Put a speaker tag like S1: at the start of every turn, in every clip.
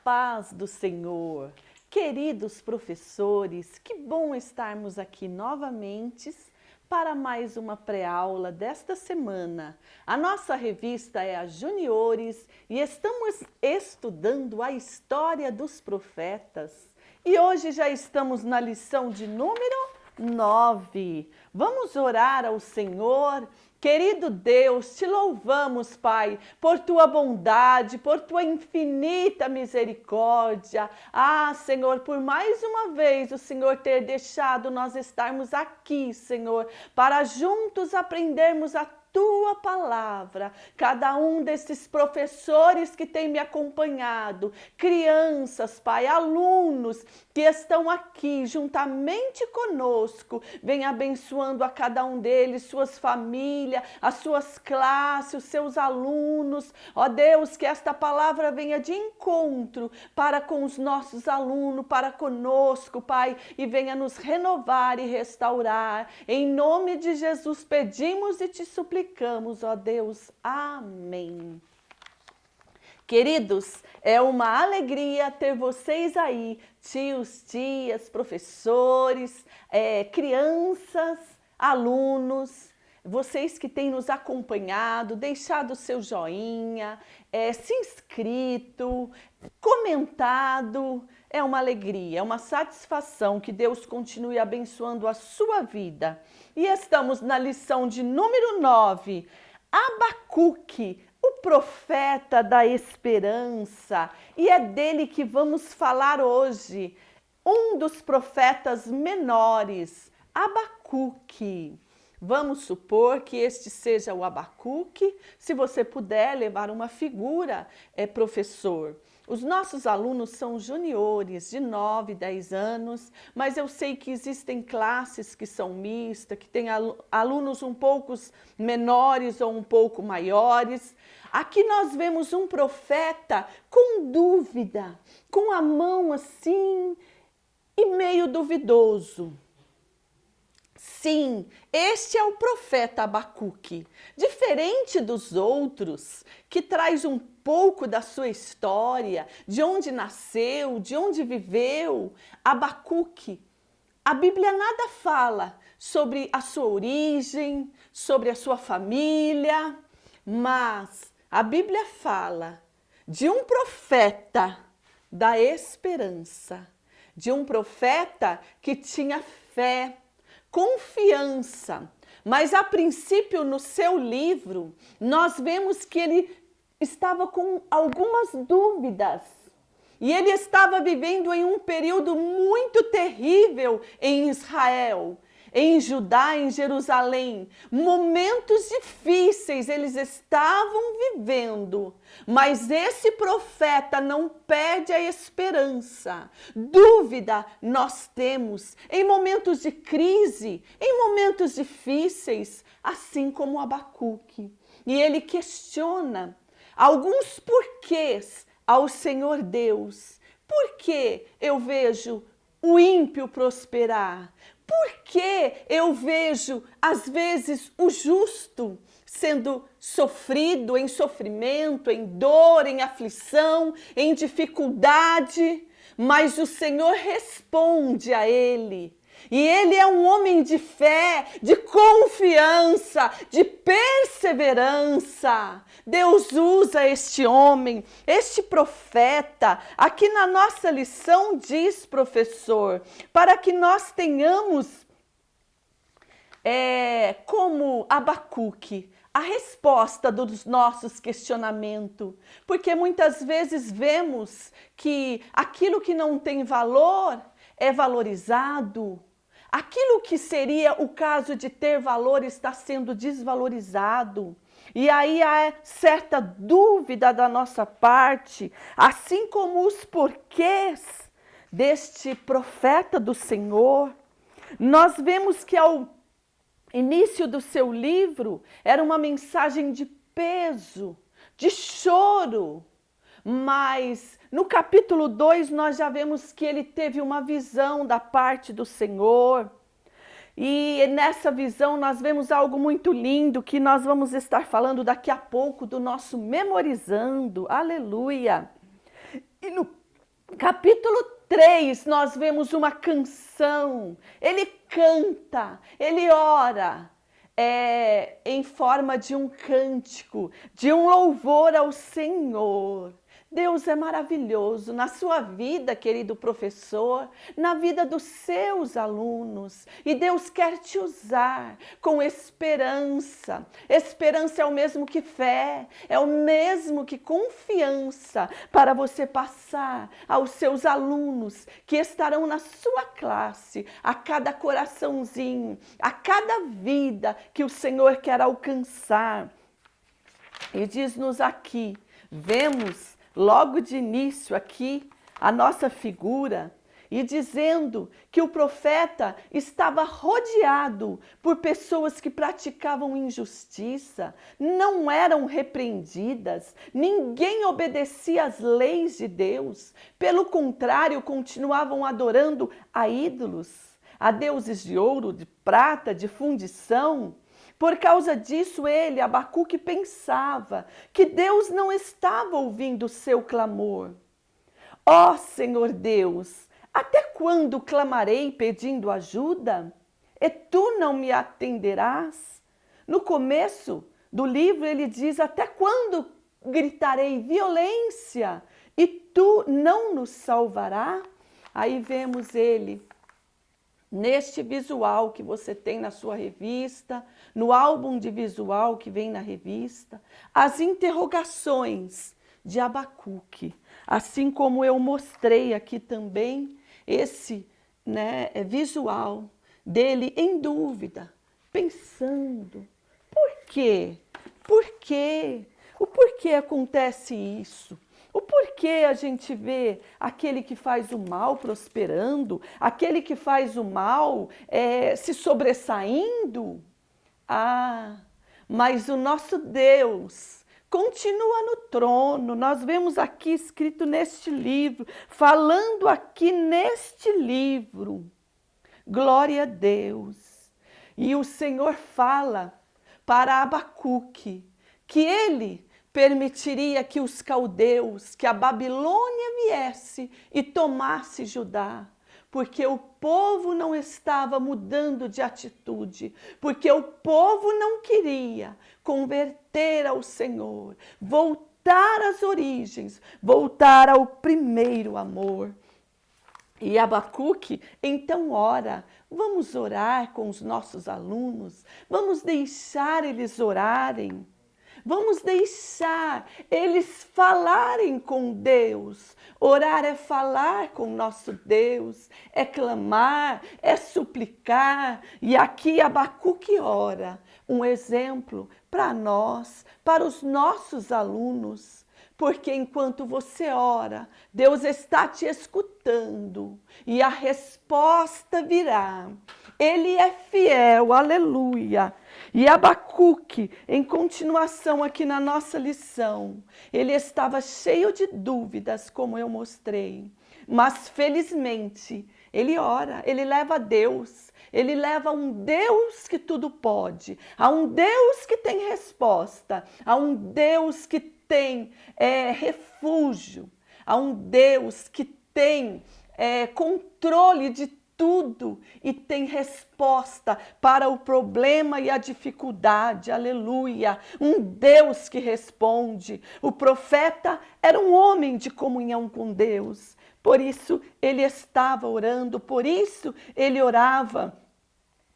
S1: paz do Senhor, queridos professores, que bom estarmos aqui novamente para mais uma pré-aula desta semana. A nossa revista é a Juniores e estamos estudando a história dos profetas. E hoje já estamos na lição de número 9. Vamos orar ao Senhor. Querido Deus, te louvamos, Pai, por tua bondade, por tua infinita misericórdia. Ah, Senhor, por mais uma vez o Senhor ter deixado nós estarmos aqui, Senhor, para juntos aprendermos a tua palavra. Cada um desses professores que tem me acompanhado, crianças, Pai, alunos que estão aqui juntamente conosco, vem abençoando a cada um deles, suas famílias, as suas classes, os seus alunos. Ó Deus, que esta palavra venha de encontro para com os nossos alunos, para conosco, Pai, e venha nos renovar e restaurar. Em nome de Jesus pedimos e te suplicamos, ó Deus. Amém. Queridos, é uma alegria ter vocês aí, tios, tias, professores, crianças, alunos, vocês que têm nos acompanhado, deixado o seu joinha, se inscrito, comentado. É uma alegria, é uma satisfação que Deus continue abençoando a sua vida. E estamos na lição de número 9, Abacuque, o profeta da esperança, e é dele que vamos falar hoje, um dos profetas menores, Abacuque. Vamos supor que este seja o Abacuque. Se você puder levar uma figura, professor. Os nossos alunos são juniores, de 9, 10 anos, mas eu sei que existem classes que são mistas, que tem alunos um pouco menores ou um pouco maiores. Aqui nós vemos um profeta com dúvida, com a mão assim e meio duvidoso. Sim, este é o profeta Abacuque. Diferente dos outros, que traz um pouco da sua história, de onde nasceu, de onde viveu, Abacuque, a Bíblia nada fala sobre a sua origem, sobre a sua família, mas a Bíblia fala de um profeta da esperança, de um profeta que tinha fé, confiança, mas a princípio no seu livro nós vemos que ele estava com algumas dúvidas e ele estava vivendo em um período muito terrível em Israel, em Judá, em Jerusalém. Momentos difíceis eles estavam vivendo, mas esse profeta não perde a esperança. Dúvida nós temos em momentos de crise, em momentos difíceis, assim como Abacuque. E ele questiona alguns porquês ao Senhor Deus. Por que eu vejo o ímpio prosperar? Por que eu vejo, às vezes, o justo sendo sofrido, em sofrimento, em dor, em aflição, em dificuldade? Mas o Senhor responde a ele. E ele é um homem de fé, de confiança, de perseverança. Deus usa este homem, este profeta. Aqui na nossa lição diz, professor, para que nós tenhamos, como Abacuque, a resposta dos nossos questionamentos. Porque muitas vezes vemos que aquilo que não tem valor é valorizado. Aquilo que seria o caso de ter valor está sendo desvalorizado. E aí há certa dúvida da nossa parte, assim como os porquês deste profeta do Senhor. Nós vemos que ao início do seu livro era uma mensagem de peso, de choro. Mas no capítulo 2 nós já vemos que ele teve uma visão da parte do Senhor. E nessa visão nós vemos algo muito lindo que nós vamos estar falando daqui a pouco do nosso memorizando. Aleluia! E Capítulo 3, nós vemos uma canção. Ele canta, ele ora em forma de um cântico, de um louvor ao Senhor. Deus é maravilhoso na sua vida, querido professor, na vida dos seus alunos. E Deus quer te usar com esperança. Esperança é o mesmo que fé, é o mesmo que confiança para você passar aos seus alunos que estarão na sua classe, a cada coraçãozinho, a cada vida que o Senhor quer alcançar. E diz-nos aqui, vemos logo de início aqui a nossa figura e dizendo que o profeta estava rodeado por pessoas que praticavam injustiça, não eram repreendidas, ninguém obedecia às leis de Deus, pelo contrário, continuavam adorando a ídolos, a deuses de ouro, de prata, de fundição. Por causa disso, ele, Abacuque, pensava que Deus não estava ouvindo o seu clamor. Ó Senhor Deus, até quando clamarei pedindo ajuda? E tu não me atenderás? No começo do livro ele diz, até quando gritarei violência e tu não nos salvará? Aí vemos ele neste visual que você tem na sua revista, no álbum de visual que vem na revista, as interrogações de Abacuque, assim como eu mostrei aqui também esse visual dele em dúvida, pensando, por quê? Por quê? O porquê acontece isso? O porquê a gente vê aquele que faz o mal prosperando, aquele que faz o mal se sobressaindo? Ah, mas o nosso Deus continua no trono. Nós vemos aqui escrito neste livro, falando aqui neste livro. Glória a Deus. E o Senhor fala para Abacuque que ele permitiria que os caldeus, que a Babilônia viesse e tomasse Judá, porque o povo não estava mudando de atitude, porque o povo não queria converter ao Senhor, voltar às origens, voltar ao primeiro amor. E Abacuque então ora, vamos orar com os nossos alunos, vamos deixar eles orarem. Vamos deixar eles falarem com Deus. Orar é falar com nosso Deus, é clamar, é suplicar. E aqui Abacuque ora, um exemplo para nós, para os nossos alunos. Porque enquanto você ora, Deus está te escutando e a resposta virá. Ele é fiel, aleluia. E Abacuque, em continuação aqui na nossa lição, ele estava cheio de dúvidas, como eu mostrei. Mas felizmente, ele ora, ele leva a Deus, ele leva a um Deus que tudo pode, a um Deus que tem resposta, a um Deus que tem refúgio, a um Deus que tem controle de tudo e tem resposta para o problema e a dificuldade, aleluia, um Deus que responde. O profeta era um homem de comunhão com Deus, por isso ele estava orando, por isso ele orava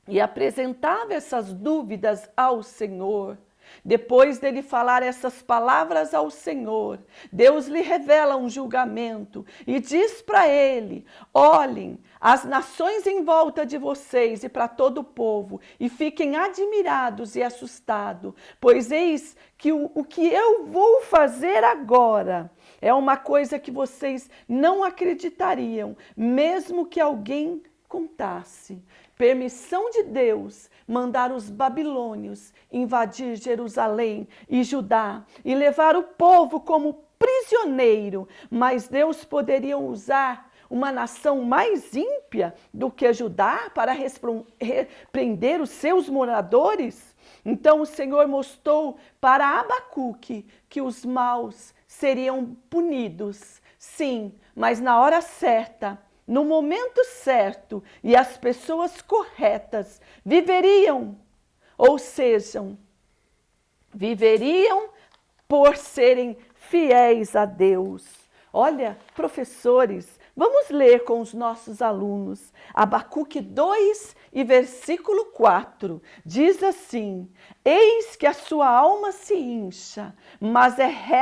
S1: e apresentava essas dúvidas ao Senhor. Depois dele falar essas palavras ao Senhor, Deus lhe revela um julgamento e diz para ele, olhem, as nações em volta de vocês e para todo o povo, e fiquem admirados e assustados, pois eis que o que eu vou fazer agora é uma coisa que vocês não acreditariam, mesmo que alguém contasse. Permissão de Deus mandar os babilônios invadir Jerusalém e Judá e levar o povo como prisioneiro, mas Deus poderia usar uma nação mais ímpia do que Judá para repreender os seus moradores? Então o Senhor mostrou para Abacuque que os maus seriam punidos, Sim, mas na hora certa, no momento certo e as pessoas corretas viveriam, ou sejam, viveriam por serem fiéis a Deus. Olha, professores, vamos ler com os nossos alunos. Abacuque 2 e versículo 4 diz assim: eis que a sua alma se incha, mas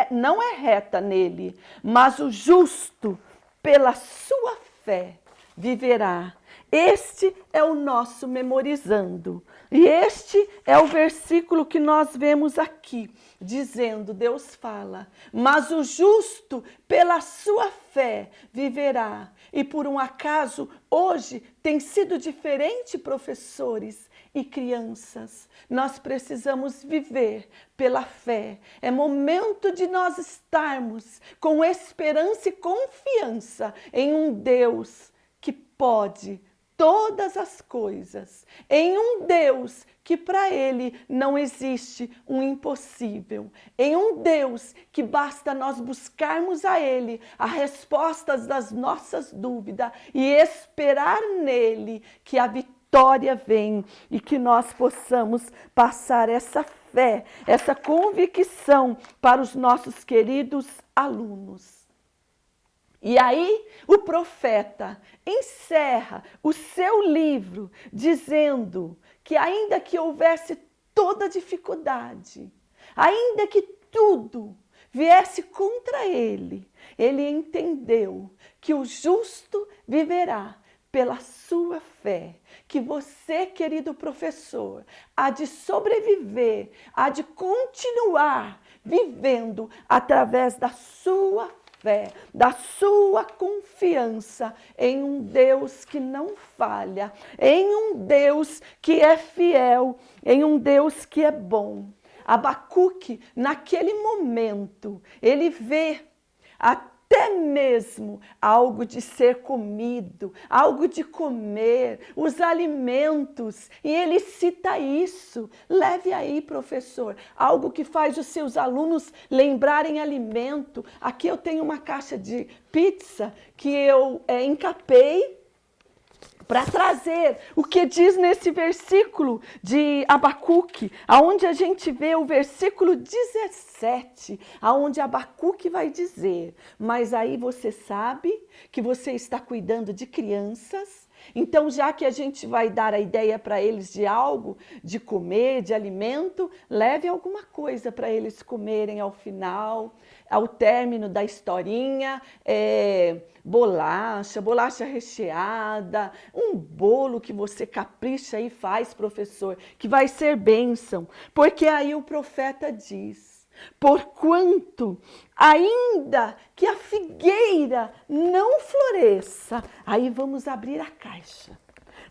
S1: não é reta nele, mas o justo pela sua fé viverá. Este é o nosso memorizando. E este é o versículo que nós vemos aqui, dizendo, Deus fala, mas o justo pela sua fé viverá. E por um acaso, hoje tem sido diferente, professores e crianças. Nós precisamos viver pela fé. É momento de nós estarmos com esperança e confiança em um Deus que pode todas as coisas, em um Deus que para ele não existe um impossível, em um Deus que basta nós buscarmos a ele as respostas das nossas dúvidas e esperar nele que a vitória vem e que nós possamos passar essa fé, essa convicção para os nossos queridos alunos. E aí o profeta encerra o seu livro dizendo que ainda que houvesse toda dificuldade, ainda que tudo viesse contra ele, ele entendeu que o justo viverá pela sua fé, que você, querido professor, há de sobreviver, há de continuar vivendo através da sua fé, da sua confiança em um Deus que não falha, em um Deus que é fiel, em um Deus que é bom. Abacuque, naquele momento, ele vê até mesmo algo de ser comido, algo de comer, os alimentos. E ele cita isso. Leve aí, professor, algo que faz os seus alunos lembrarem alimento. Aqui eu tenho uma caixa de pizza que eu encapei para trazer o que diz nesse versículo de Abacuque, aonde a gente vê o versículo 17, aonde Abacuque vai dizer, mas aí você sabe que você está cuidando de crianças, então já que a gente vai dar a ideia para eles de algo, de comer, de alimento, leve alguma coisa para eles comerem ao final, ao término da historinha, bolacha recheada, um bolo que você capricha e faz, professor, que vai ser bênção. Porque aí o profeta diz, porquanto ainda que a figueira não floresça, aí vamos abrir a caixa.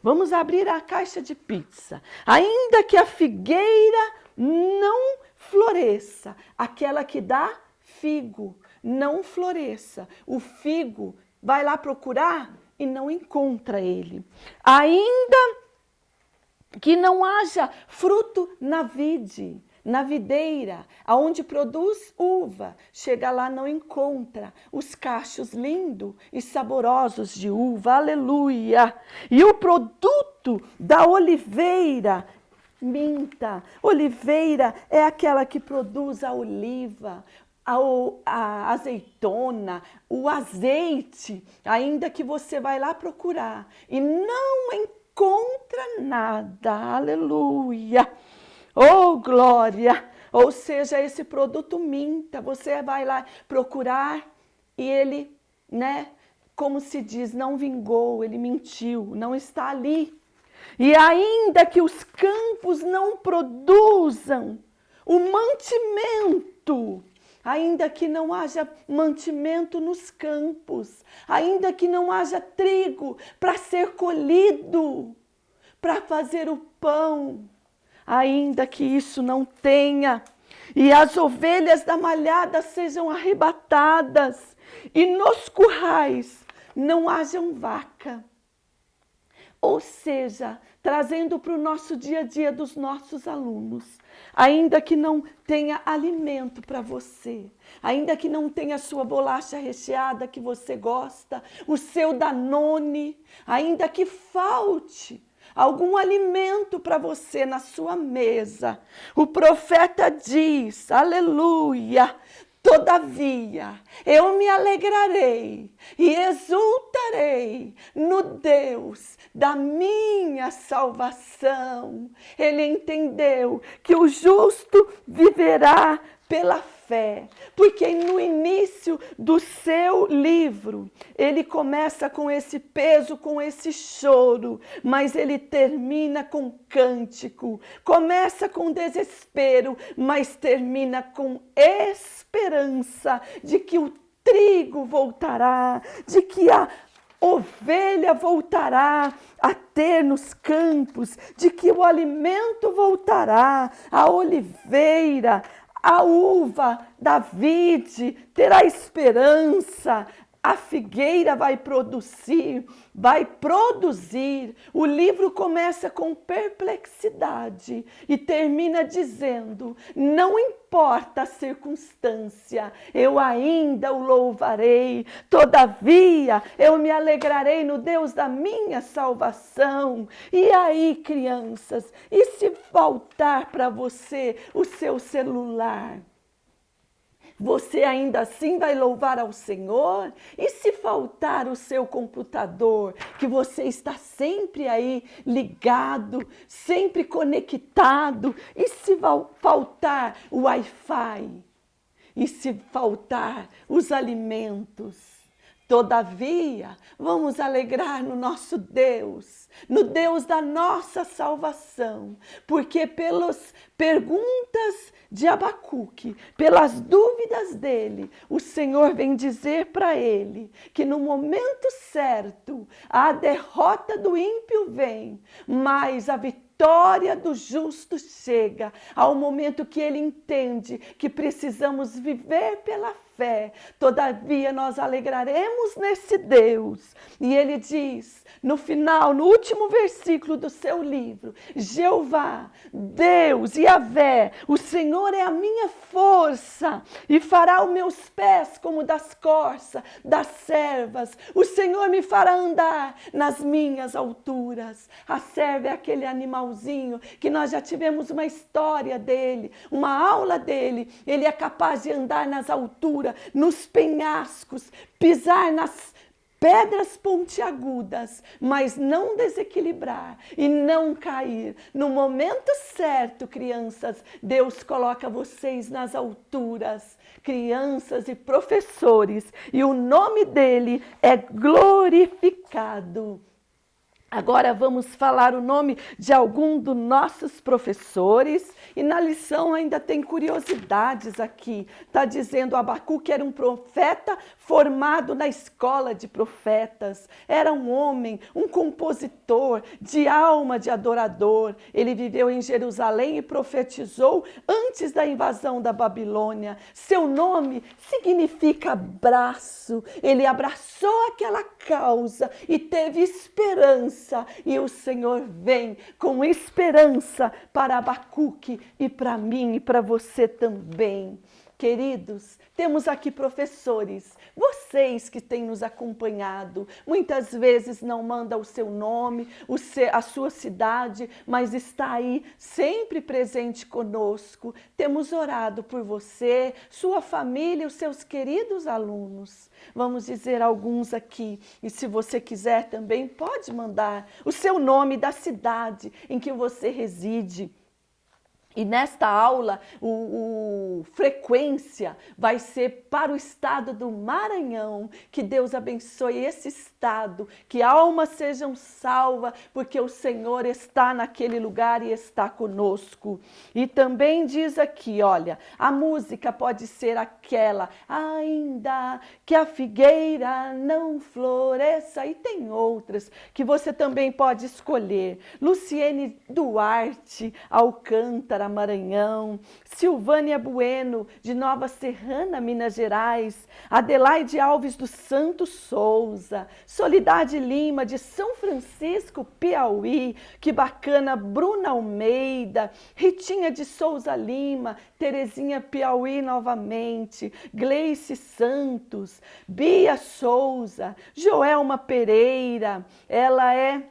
S1: Vamos abrir a caixa de pizza. Ainda que a figueira não floresça, aquela que dá figo, não floresça. O figo vai lá procurar e não encontra ele. Ainda que não haja fruto na vide, na videira, aonde produz uva, chega lá não encontra os cachos lindos e saborosos de uva, aleluia. E o produto da oliveira minta. Oliveira é aquela que produz a oliva, a azeitona, o azeite, ainda que você vai lá procurar e não encontra nada, aleluia, oh glória, ou seja, esse produto minta, você vai lá procurar e ele, como se diz, não vingou, ele mentiu, não está ali. E ainda que os campos não produzam o mantimento, ainda que não haja mantimento nos campos, ainda que não haja trigo para ser colhido, para fazer o pão, ainda que isso não tenha, e as ovelhas da malhada sejam arrebatadas, e nos currais não hajam vaca. Ou seja, trazendo para o nosso dia a dia dos nossos alunos, ainda que não tenha alimento para você, ainda que não tenha a sua bolacha recheada que você gosta, o seu Danone, ainda que falte algum alimento para você na sua mesa, o profeta diz, aleluia, todavia, eu me alegrarei e exultarei no Deus da minha salvação. Ele entendeu que o justo viverá pela fé, porque no início do seu livro, ele começa com esse peso, com esse choro, mas ele termina com cântico, começa com desespero, mas termina com esperança de que o trigo voltará, de que a ovelha voltará a ter nos campos, de que o alimento voltará, a oliveira, a uva da vide terá esperança, a figueira vai produzir. O livro começa com perplexidade e termina dizendo, não importa a circunstância, eu ainda o louvarei, todavia eu me alegrarei no Deus da minha salvação. E aí, crianças, e se faltar para você o seu celular? Você ainda assim vai louvar ao Senhor? E se faltar o seu computador, que você está sempre aí ligado, sempre conectado? E se faltar o Wi-Fi? E se faltar os alimentos? Todavia, vamos alegrar no nosso Deus, no Deus da nossa salvação, porque pelas perguntas de Abacuque, pelas dúvidas dele, o Senhor vem dizer para ele que no momento certo a derrota do ímpio vem, mas a vitória do justo chega ao momento que ele entende que precisamos viver pela fé. Todavia nós alegraremos nesse Deus. E ele diz no final, no último versículo do seu livro, Jeová, Deus, Yahvé, o Senhor é a minha força e fará os meus pés como das corças, das servas. O Senhor me fará andar nas minhas alturas. A serva é aquele animalzinho que nós já tivemos uma história dele, uma aula dele. Ele é capaz de andar nas alturas, nos penhascos, pisar nas pedras pontiagudas, mas não desequilibrar e não cair. No momento certo, crianças, Deus coloca vocês nas alturas, crianças e professores, e o nome dele é glorificado. Agora vamos falar o nome de algum dos nossos professores, e na lição ainda tem curiosidades aqui. Está dizendo Abacuque era um profeta formado na escola de profetas, era um homem, um compositor de alma de adorador. Ele viveu em Jerusalém e profetizou antes da invasão da Babilônia. Seu nome significa abraço, ele abraçou aquela causa e teve esperança. E o Senhor vem com esperança para Abacuque e para mim e para você também. Queridos, temos aqui professores, vocês que têm nos acompanhado, muitas vezes não manda o seu nome, a sua cidade, mas está aí sempre presente conosco. Temos orado por você, sua família, os seus queridos alunos. Vamos dizer alguns aqui, e se você quiser também pode mandar o seu nome da cidade em que você reside. E nesta aula, frequência vai ser para o estado do Maranhão. Que Deus abençoe esse estado, que almas sejam salvas, porque o Senhor está naquele lugar e está conosco. E também diz aqui, olha, a música pode ser aquela, ainda que a figueira não floresça, e tem outras que você também pode escolher. Luciene Duarte Alcântara, Alcântara, Maranhão, Silvânia Bueno, de Nova Serrana, Minas Gerais, Adelaide Alves dos Santos Souza, Soledade Lima, de São Francisco, Piauí, que bacana, Bruna Almeida, Ritinha de Souza Lima, Terezinha Piauí novamente, Gleice Santos, Bia Souza, Joelma Pereira, ela é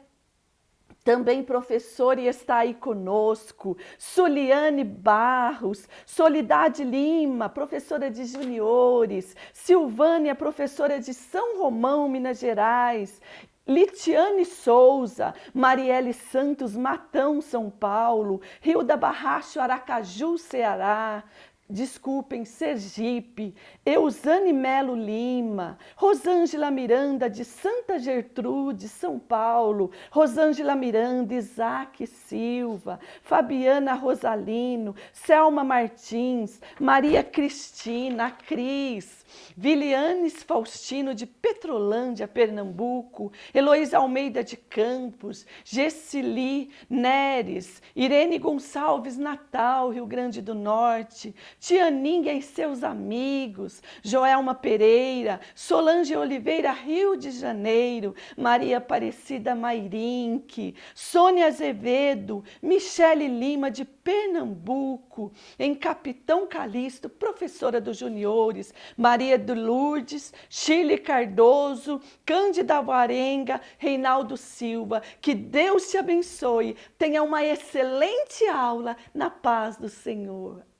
S1: também professora e está aí conosco, Suliane Barros, Soledade Lima, professora de juniores, Silvânia, professora de São Romão, Minas Gerais, Litiane Souza, Marielle Santos, Matão, São Paulo, Rio da Barracho, Aracaju, Ceará, desculpem, Sergipe, Eusane Melo Lima, Rosângela Miranda de Santa Gertrude, São Paulo, Rosângela Miranda, Isaac Silva, Fabiana Rosalino, Selma Martins, Maria Cristina, Cris, Vilianes Faustino de Petrolândia, Pernambuco, Heloísa Almeida de Campos, Gessili Neres, Irene Gonçalves Natal, Rio Grande do Norte, Tianinha e seus amigos, Joelma Pereira, Solange Oliveira, Rio de Janeiro, Maria Aparecida Mairinque, Sônia Azevedo, Michele Lima de Pernambuco, em Capitão Calixto, professora dos juniores, Maria de Lourdes, Chile Cardoso, Cândida Alvarenga, Reinaldo Silva, que Deus te abençoe, tenha uma excelente aula na paz do Senhor.